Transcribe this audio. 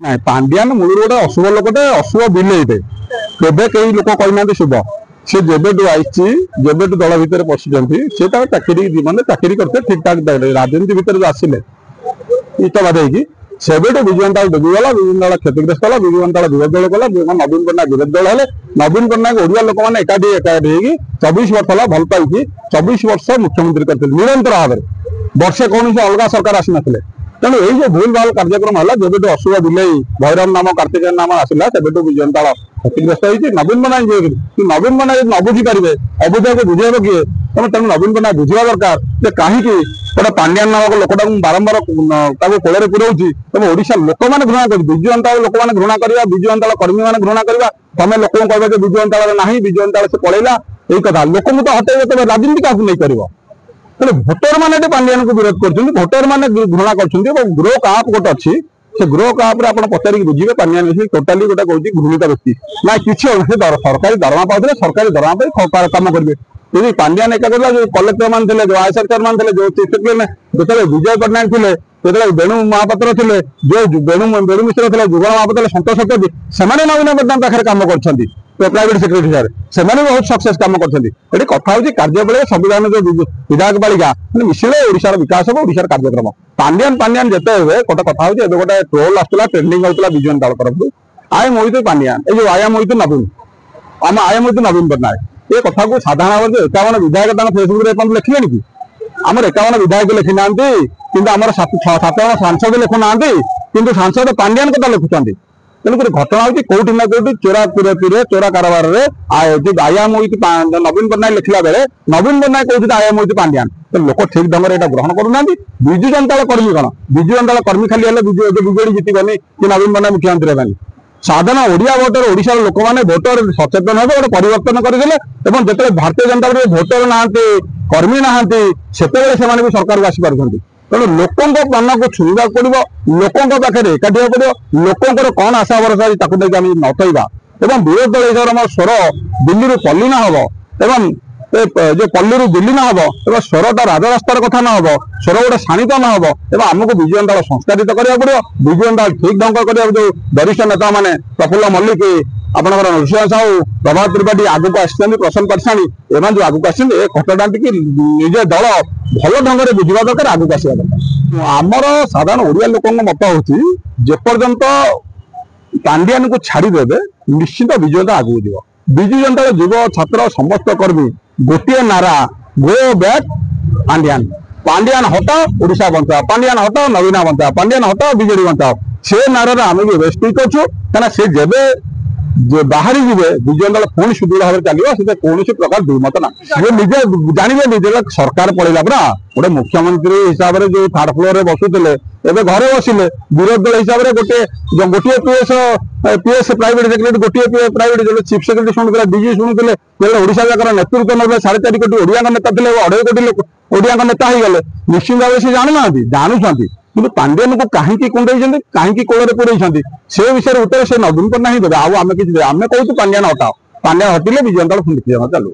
ना पांड्यान मूल गोटे अशुभ लोकटे अशुभ बिलेटे केवे कई लोक कहना शुभ सी जेबेटू आई जेबेटू दल भितर पशिंट सी चाकरी मैंने चाकरी करते ठीक ठाक राजनीति भितर आसिले ईट बाधे सेबेटू विजु जनता दल डुबीगला विजु जनता दल क्षतिग्रस्त है विजु जनता दल विरोध दल कला नवीन पट्टनायक विरोध दल है नवीन पट्टनायक ओडिया लोक मैंने एकाठी 24 वर्ष है भल पाई 24 वर्ष मुख्यमंत्री करते निरंतर भाव में वर्षे कौन अलग सरकार आसी ना तेणु ये भूल भाल कार्यक्रम है जब अशुभ बिलई भैरव नाम कार्तिकेय नाम आसला तब विजु जनता दल क्षतिग्रस्त होती नवीन पट्टनायक नवीन पट्टनायक न बुझी पारे अबुझा को बुझेब किए तेणु नवीन पट्टनायक बुझा दरकार जे कहीं गोटे पांड्यान नामक लोकटा बारंबार कोल पुराऊँगी तुम ओडिशा लोक मैंने घृणा कर विजु जनता लोक मैंने घृणा करवा विजु जनता कर्मी मैंने घृणा करवा तुम लोक कह विजु जनता ना विजु जनता से पलैला यही कथा लोक तो हटेबे तब राजनीति क्या नहीं कर तेरे भोटर मैंने पांड्यान को विरोध कर भोटर मैंने घृणा कर ग्रो आप गोटे अच्छी से ग्रो आप पचारिक बुझे पांड्यान टोटाली गोटे कौन घृणित व्यक्ति ना किसी सरकारी दरमा पाते सरकारी दरमा कम करेंगे यदि पांड्यान एका कर जो कलेक्टर मान थे जो आय सरकार मान थे जो चीफ सेक्रेटरी जो विजय पट्टनायक थे जो वेणु महापात्र थे जो वेणु मिश्र थे जुगल महापात्र सतोष सत्यजी से नवीन पट्टनायक पाखे कम कर प्राइवेट सेक्रेटरी सारे से बहुत सक्सेस कम कर कथा हूँ कार्य संविधान जो विधायक बालिका मिसिले ओडिशार विकास हम ओडिशार कार्यक्रम पांड्यान पांड्यान जिते हुए गोटे कथा हूँ गोटे ट्रोल आसला ट्रेंडिंग होता विजु जनता दल तरफ आय मोहित पांड्यान ये जो आया मोहित नवीन आम आया मोहित नवीन पट्टनायक ये कथा को साधारण भाव 51 विधायक फेसबुक लिखले कि आम 51 विधायक लिखी ना कि आम 7 सांसद लिखुना कि सांसद पांड्यान कथा लिखुं तेणुक घटना हूँ कौटी ना कौटी चोरा चोरा कारबार आया मोहित नवीन पट्टनायक लिखला बेले नवीन पट्टनायक कहते आया मोहित पांड्यान तो लोक ठीक ढंग से ग्रहण करूना विजु जनता कर्मी कौन विजु जनता कर्मी खाली विजेडी जितबनी कि नवीन पट्टनायक मुख्यमंत्री हेबानी साधारण ओडिया भोटर ओडिशा लोक मैंने भोटर सचेतन हे गोटे परिवर्तन करते जो भारतीय जनता पार्टी भोटर ना कर्मी ना से सरकार को आसीपार तेणु लोकों मन को छुआ पड़ो लोकों पाखे एकाठी पड़ो लोकों कौन आशा भरोसा नथवा एवं विरोध दल हिसाब से स्वर दिल्ली पल्ली ना हम जो पल्ली दिल्ली ना हम एवं स्वरटा राजरास्तार कथा ना हम स्वर गोटे शाणित ना हम एवं आमको विजु जनता दल संस्कारित करा पड़ो विजु जनता दल ठीक ढंग कर जो वरिष्ठ नेता मैंने प्रफुल्ल मल्लिक आपंकर नरसिंह साहू प्रभात त्रिपाठी आगू आसछन्ति प्रसन्न पाठशाणी एम जो आगू आसछन्ति घटना टी निजे दल भल ढंग से बुझा दरकार आगू आसवा दरकार आमर साधारण ओडिया लोकों मत हूँ जेपर्यंत पांड्यान को छाड़देवे निश्चित विजु जनता आगू जीव विजु जनता युव छात्र समस्त कर्मी गोटे नारा गो बैक पांड्यान पांड्यान हटाओ ओडिशा बंचाओ पांड्यान हटाओ नवीना बंचाओ पांड्यान हटाओ बीजेडी बंचाओ से नारा आम भी स्टिक अच्छु क्या से जेबे जो बाहरी जी विजु जनता दल पुणी सुदृढ़ भाव चलो से कौन प्रकार दुमत ना ये निजे जानवे निजे सरकार पड़ेगा पूरा गोटे मुख्यमंत्री हिसाब से जो थर्ड फ्लोर में बसुले एवं घरे बसिले विरोध दल हिसाब से गोटे गोटे पीएस प्राइवेट सेक्रेटरी गोटे प्राइवेट जो चीफ सेक्रेटरी शुणुला डीजी शुणुले ओडिशा जाकर नेतृत्व ना 3.5 कोटी ओडिया नेता थे 2.5 कोटी लोग ओडिया नेता हो गले निश्चित भाव से जानूना जानूँ कि पांड्यान को कहीं कुंडे कहीं कोल पुरई से विषय उत्तर से नवीन पट्टनायक देवे आम किसी आम कहूँ पांड्यान हटाओ पांड्यान हटिले विजु जनता दल चलू।